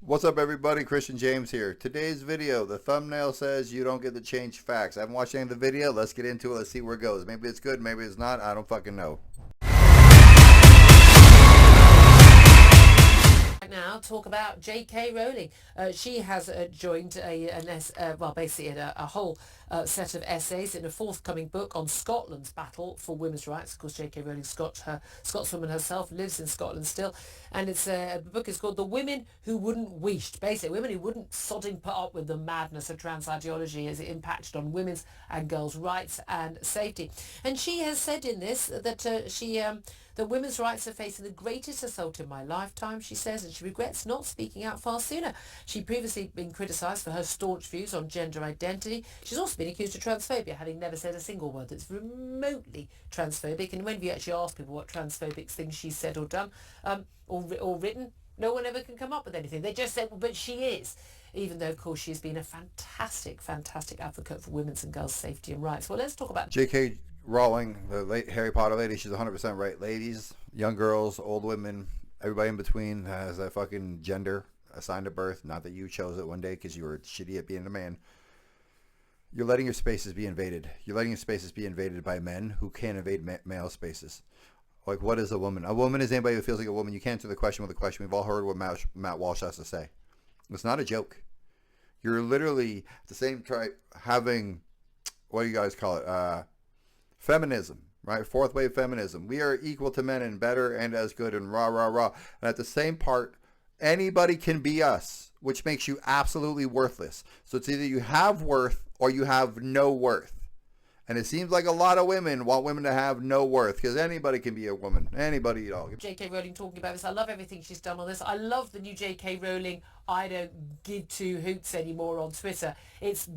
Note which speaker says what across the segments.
Speaker 1: What's up everybody, Christian James here. Today's video, the thumbnail says you don't get to change facts. I haven't watched any of the video. Let's get into it. Let's see where it goes. Maybe it's good, maybe it's not. I don't fucking know.
Speaker 2: Now talk about J.K. Rowling. She has joined basically a whole set of essays in a forthcoming book on Scotland's battle for women's rights. Of course, J.K. Rowling, Scotswoman herself, lives in Scotland still, and the book is called "The Women Who Wouldn't Wished." Basically, women who wouldn't sodding put up with the madness of trans ideology as it impacted on women's and girls' rights and safety. And she has said in this that women's rights are facing the greatest assault in my lifetime, she says, and she regrets not speaking out far sooner. She'd previously been criticised for her staunch views on gender identity. She's also been accused of transphobia, having never said a single word that's remotely transphobic. And when you actually ask people what transphobic things she's said or done, or written, no one ever can come up with anything. They just say, well, but she is. Even though, of course, she's been a fantastic advocate for women's and girls' safety and rights. Well, let's talk about
Speaker 1: J.K. Rowling, the late Harry Potter lady, she's 100% right. Ladies, young girls, old women, everybody in between has a fucking gender assigned at birth. Not that you chose it one day because you were shitty at being a man. You're letting your spaces be invaded. You're letting your spaces be invaded by men who can't invade male spaces. Like, what is a woman? A woman is anybody who feels like a woman. You can't answer the question with a question. We've all heard what Matt Walsh has to say. It's not a joke. You're literally at the same time having, what do you guys call it? Feminism, right? Fourth wave feminism. We are equal to men and better and as good and rah, rah, rah. And at the same part, anybody can be us, which makes you absolutely worthless. So it's either you have worth or you have no worth. And it seems like a lot of women want women to have no worth because anybody can be a woman. Anybody at all.
Speaker 2: J.K. Rowling talking about this. I love everything she's done on this. I love the new J.K. Rowling I don't give two hoots anymore on Twitter. It's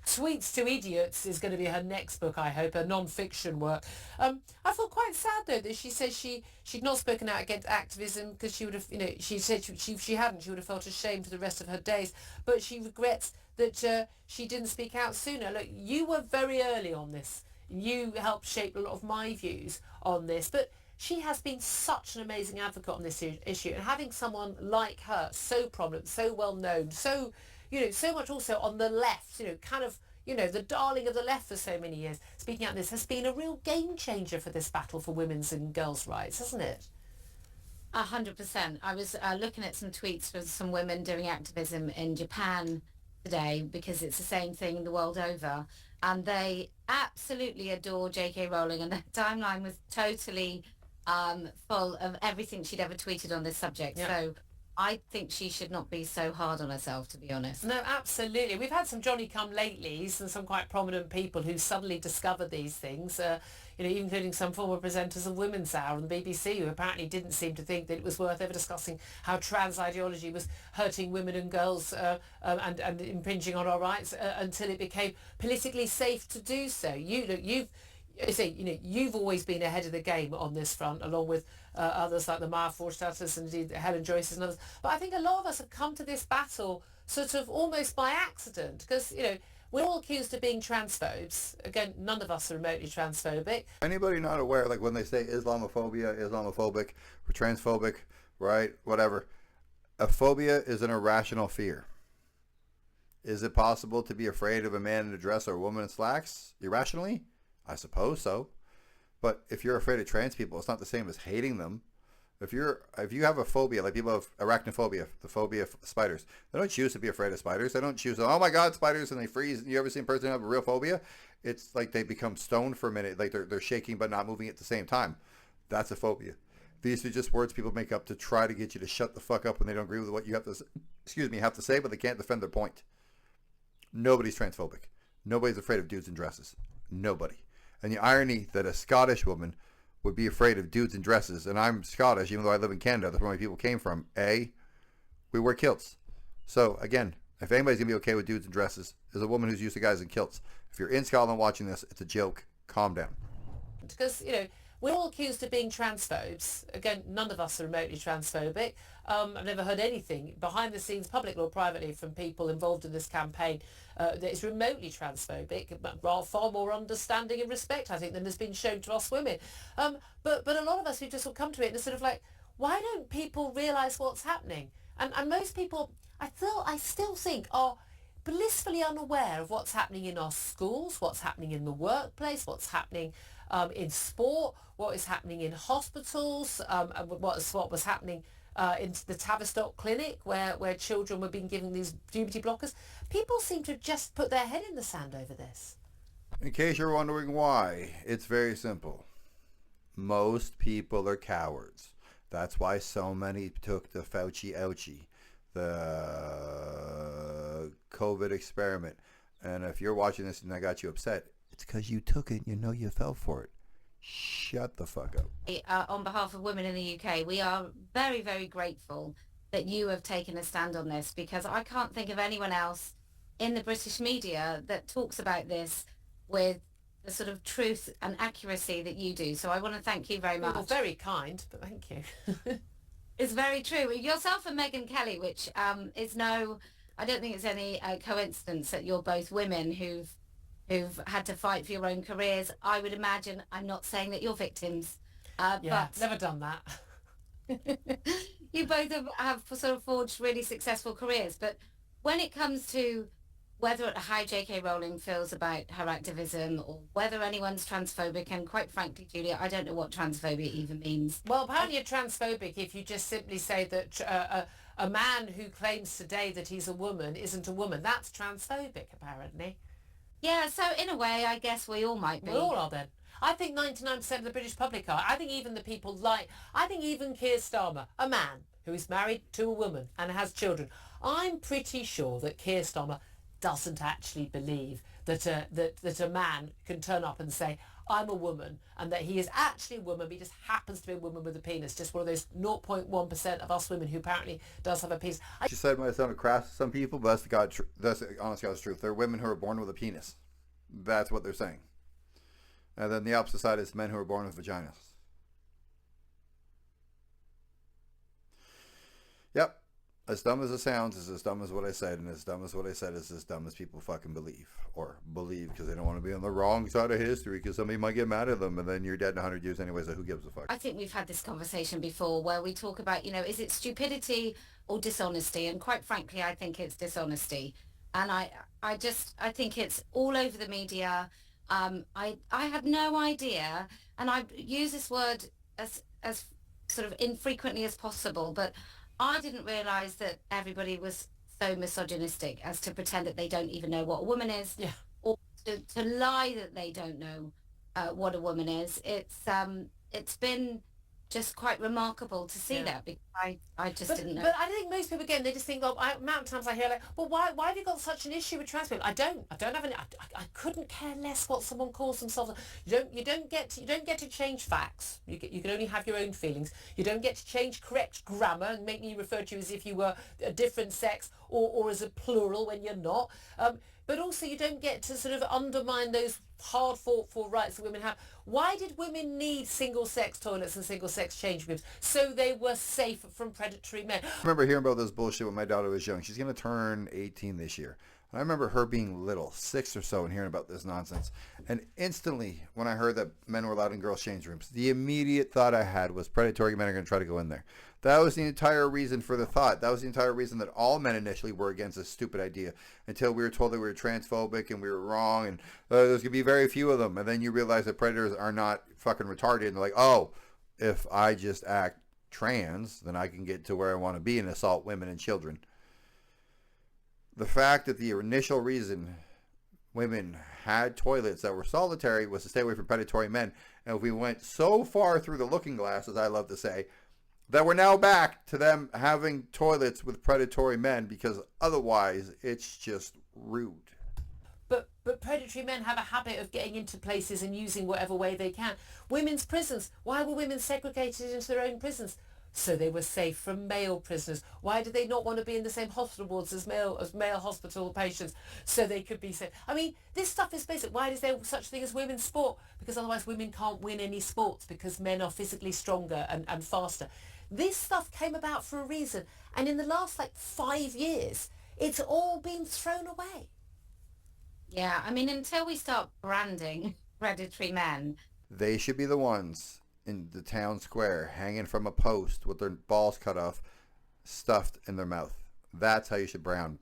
Speaker 2: Tweets to Idiots is going to be her next book, I hope, a non-fiction work. I felt quite sad though that she said she'd not spoken out against activism because she would have, she said she hadn't. She would have felt ashamed for the rest of her days. But she regrets that she didn't speak out sooner. Look, you were very early on this. You helped shape a lot of my views on this, but she has been such an amazing advocate on this issue, and having someone like her, so prominent, so well known, so much also on the left, the darling of the left for so many years, speaking out on this has been a real game changer for this battle for women's and girls' rights, hasn't it?
Speaker 3: 100%. I was looking at some tweets from some women doing activism in Japan today because it's the same thing the world over, and they absolutely adore J.K. Rowling, and their timeline was totally full of everything she'd ever tweeted on this subject. Yeah. So I think she should not be so hard on herself, to be honest.
Speaker 2: No, absolutely. We've had some Johnny-come-latelys and some quite prominent people who suddenly discovered these things, including some former presenters of Women's Hour on the BBC who apparently didn't seem to think that it was worth ever discussing how trans ideology was hurting women and girls and impinging on our rights until it became politically safe to do so. You've always been ahead of the game on this front, along with others like the Maya Forstatas and indeed Helen Joyce's and others. But I think a lot of us have come to this battle sort of almost by accident because, we're all accused of being transphobes. Again, none of us are remotely transphobic.
Speaker 1: Anybody not aware, like when they say Islamophobic, or transphobic, right, whatever, a phobia is an irrational fear. Is it possible to be afraid of a man in a dress or a woman in slacks irrationally? I suppose so. But if you're afraid of trans people, it's not the same as hating them. If you have a phobia, like people have arachnophobia, the phobia of spiders, they don't choose to be afraid of spiders. They don't choose, oh my God, spiders, and they freeze. You ever seen a person have a real phobia? It's like they become stoned for a minute, like they're shaking but not moving at the same time. That's a phobia. These are just words people make up to try to get you to shut the fuck up when they don't agree with what you have to say, but they can't defend their point. Nobody's transphobic. Nobody's afraid of dudes in dresses. Nobody. And the irony that a Scottish woman would be afraid of dudes in dresses, and I'm Scottish, even though I live in Canada, that's where my people came from. We wear kilts. So, again, if anybody's going to be okay with dudes in dresses, is a woman who's used to guys in kilts. If you're in Scotland watching this, it's a joke. Calm down.
Speaker 2: Because, we're all accused of being transphobes. Again, none of us are remotely transphobic. I've never heard anything behind the scenes, publicly or privately, from people involved in this campaign that is remotely transphobic, but far more understanding and respect, I think, than has been shown to us women. But a lot of us who just will come to it and are sort of like, why don't people realise what's happening? And most people, I still think, are blissfully unaware of what's happening in our schools, what's happening in the workplace, what's happening in sport, what is happening in hospitals, and what was happening in the Tavistock clinic where children were being given these puberty blockers. People seem to have just put their head in the sand over this.
Speaker 1: In case you're wondering why, it's very simple. Most people are cowards. That's why so many took the Fauci ouchie, the COVID experiment. And if you're watching this and that got you upset, it's because you took it and you know you fell for it. Shut the fuck up.
Speaker 3: On behalf of women in the UK, we are very, very grateful that you have taken a stand on this, because I can't think of anyone else in the British media that talks about this with the sort of truth and accuracy that you do. So I want to thank you very much.
Speaker 2: Well, very kind, but thank you.
Speaker 3: It's very true. Yourself and Megyn Kelly, which is no, I don't think it's any coincidence that you're both women who've had to fight for your own careers. I would imagine, I'm not saying that you're victims,
Speaker 2: Yeah,
Speaker 3: but
Speaker 2: never done that.
Speaker 3: you both have sort of forged really successful careers. But when it comes to how J.K. Rowling feels about her activism, or whether anyone's transphobic, and quite frankly, Julia, I don't know what transphobia even means.
Speaker 2: Well, apparently you're transphobic if you just simply say that a man who claims today that he's a woman isn't a woman. That's transphobic, apparently.
Speaker 3: Yeah, so in a way, I guess we all might be.
Speaker 2: We all are then. I think 99% of the British public are. I think even the people I think even Keir Starmer, a man who is married to a woman and has children, I'm pretty sure that Keir Starmer doesn't actually believe that a man can turn up and say, I'm a woman, and that he is actually a woman, but he just happens to be a woman with a penis. Just one of those 0.1% of us women who apparently does have a penis.
Speaker 1: She said it might sound crass to some people, but that's the honest God's truth. They're women who are born with a penis. That's what they're saying. And then the opposite side is men who are born with vaginas. Yep. As dumb as it sounds is as dumb as what I said, and as dumb as what I said is as dumb as people fucking believe. Or believe because they don't want to be on the wrong side of history, because somebody might get mad at them, and then you're dead in 100 years anyway, so who gives a fuck?
Speaker 3: I think we've had this conversation before where we talk about, is it stupidity or dishonesty? And quite frankly, I think it's dishonesty. And I think it's all over the media. I had no idea, and I use this word as sort of infrequently as possible, but I didn't realise that everybody was so misogynistic as to pretend that they don't even know what a woman is,
Speaker 2: Yeah.
Speaker 3: or to lie that they don't know what a woman is. It's been just quite remarkable to see that, because I just didn't know.
Speaker 2: But I think most people, again, they just think, amount of times I hear like, well, why have you got such an issue with trans people? I don't have any. I couldn't care less what someone calls themselves. You don't get to change facts. You can only have your own feelings. You don't get to change correct grammar and make me refer to you as if you were a different sex or as a plural when you're not. But also you don't get to sort of undermine those hard fought for rights that women have. Why did women need single-sex toilets and single-sex change rooms? So they were safe from predatory men.
Speaker 1: I remember hearing about this bullshit when my daughter was young. She's going to turn 18 this year. And I remember her being little, 6 or so, and hearing about this nonsense. And instantly, when I heard that men were allowed in girls' change rooms, the immediate thought I had was predatory men are going to try to go in there. That was the entire reason for the thought. That was the entire reason that all men initially were against this stupid idea, until we were told that we were transphobic and we were wrong, and there's going to be very few of them. And then you realize that predators are not fucking retarded, and they're like, oh, if I just act trans, then I can get to where I want to be and assault women and children. The fact that the initial reason women had toilets that were solitary was to stay away from predatory men. And if we went so far through the looking glass, as I love to say, that we're now back to them having toilets with predatory men, because otherwise it's just rude.
Speaker 2: But predatory men have a habit of getting into places and using whatever way they can. Women's prisons. Why were women segregated into their own prisons? So they were safe from male prisoners. Why did they not want to be in the same hospital wards as male hospital patients? So they could be safe. I mean, this stuff is basic. Why is there such a thing as women's sport? Because otherwise women can't win any sports, because men are physically stronger and faster. This stuff came about for a reason. And in the last 5 years, it's all been thrown away.
Speaker 3: Yeah, I mean, until we start branding predatory men.
Speaker 1: They should be the ones in the town square, hanging from a post with their balls cut off, stuffed in their mouth. That's how you should brand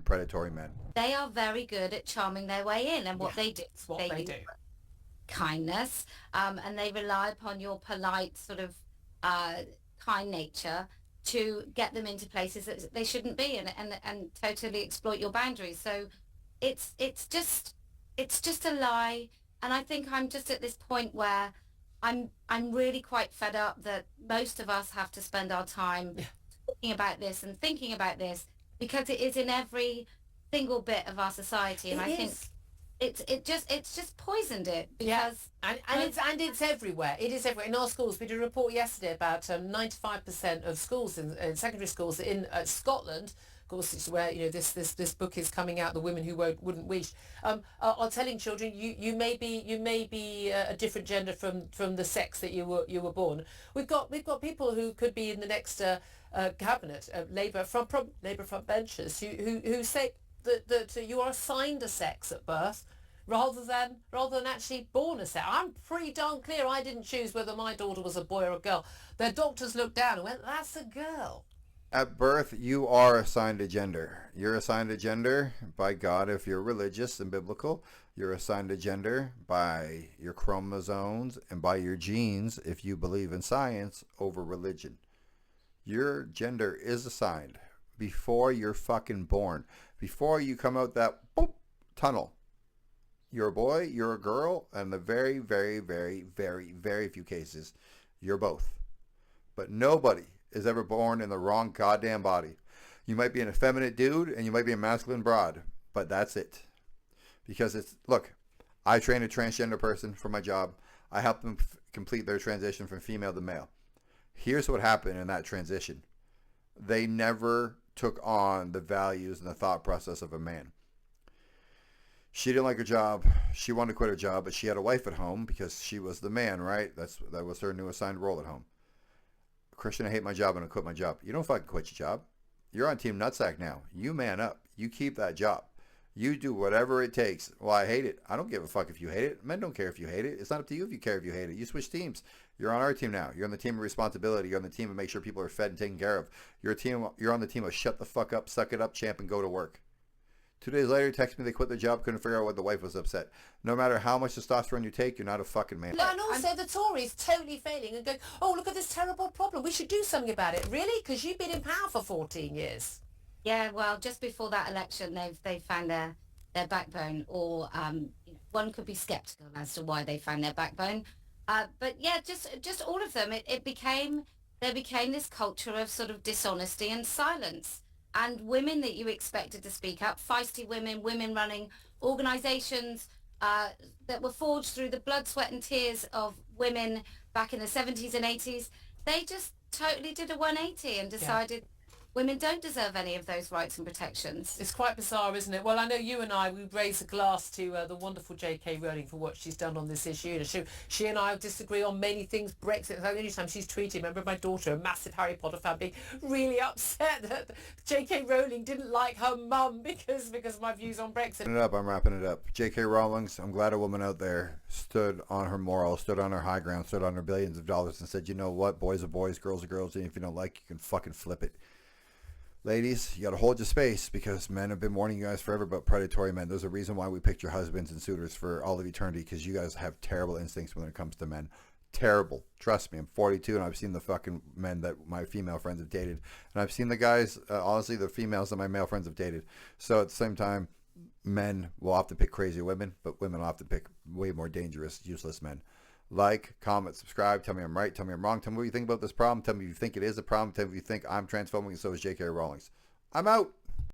Speaker 1: predatory men.
Speaker 3: They are very good at charming their way in, and what they do,
Speaker 2: That's what they do.
Speaker 3: kindness, and they rely upon your polite sort of kind nature to get them into places that they shouldn't be, and totally exploit your boundaries. So it's just a lie, and I think I'm just at this point where I'm really quite fed up that most of us have to spend our time talking about this and thinking about this, because it is in every single bit of our society, and I think it's just poisoned it, because
Speaker 2: and it's everywhere. It is everywhere in our schools. We did a report yesterday about 95% of schools in secondary schools in Scotland. Of course, it's where this book is coming out. The women who wouldn't wish are telling children you may be a different gender from the sex that you were born. We've got people who could be in the next cabinet, Labour front benchers who say that you are assigned a sex at birth rather than actually born a sex. I'm pretty darn clear I didn't choose whether my daughter was a boy or a girl. Their doctors looked down and went, "That's a girl."
Speaker 1: At birth, you are assigned a gender. You're assigned a gender by God if you're religious and biblical. You're assigned a gender by your chromosomes and by your genes if you believe in science over religion. Your gender is assigned before you're fucking born. Before you come out that boop tunnel. You're a boy, you're a girl, and in the very, very, very, very, very few cases, you're both. But nobody is ever born in the wrong goddamn body. You might be an effeminate dude and you might be a masculine broad, but that's it. Because look, I train a transgender person for my job. I help them complete their transition from female to male. Here's what happened in that transition. They never took on the values and the thought process of a man. She didn't like her job. She wanted to quit her job, but she had a wife at home because she was the man, right? That was her new assigned role at home. Christian, I hate my job and I quit my job. You don't fucking quit your job. You're on Team Nutsack now. You man up. You keep that job. You do whatever it takes. Well, I hate it. I don't give a fuck if you hate it. Men don't care if you hate it. It's not up to you if you care if you hate it. You switch teams. You're on our team now. You're on the team of responsibility. You're on the team of make sure people are fed and taken care of. You're on the team of shut the fuck up, suck it up, champ, and go to work. 2 days later, text me they quit their job, couldn't figure out why the wife was upset. No matter how much testosterone you take, you're not a fucking man.
Speaker 2: And also the Tories totally failing and going, "Oh, look at this terrible problem. We should do something about it." Really? Because you've been in power for 14 years.
Speaker 3: Yeah, well, just before that election, they found their backbone, or one could be skeptical as to why they found their backbone. But yeah, just all of them. There became this culture of sort of dishonesty and silence. And women that you expected to speak up, feisty women running organisations that were forged through the blood, sweat and tears of women back in the 70s and 80s, they just totally did a 180 and decided women don't deserve any of those rights and protections.
Speaker 2: It's quite bizarre, isn't it? Well, I know you and I, we raise a glass to the wonderful J.K. Rowling for what she's done on this issue. She and I disagree on many things. Brexit, the only time she's tweeted, remember my daughter, a massive Harry Potter fan, being really upset that J.K. Rowling didn't like her mum because of my views on Brexit.
Speaker 1: I'm wrapping it up. J.K. Rowling, I'm glad a woman out there stood on her morals, stood on her high ground, stood on her billions of dollars and said, you know what, boys are boys, girls are girls, and if you don't like, you can fucking flip it. Ladies, you got to hold your space because men have been warning you guys forever about predatory men. There's a reason why we picked your husbands and suitors for all of eternity, because you guys have terrible instincts when it comes to men. Terrible. Trust me, I'm 42 and I've seen the fucking men that my female friends have dated. And I've seen the guys, honestly, the females that my male friends have dated. So at the same time, men will often pick crazy women, but women will often pick way more dangerous, useless men. Like, comment, subscribe, tell me I'm right, tell me I'm wrong, tell me what you think about this problem, tell me if you think it is a problem, tell me if you think I'm transphobic and so is J.K. Rowling. I'm out.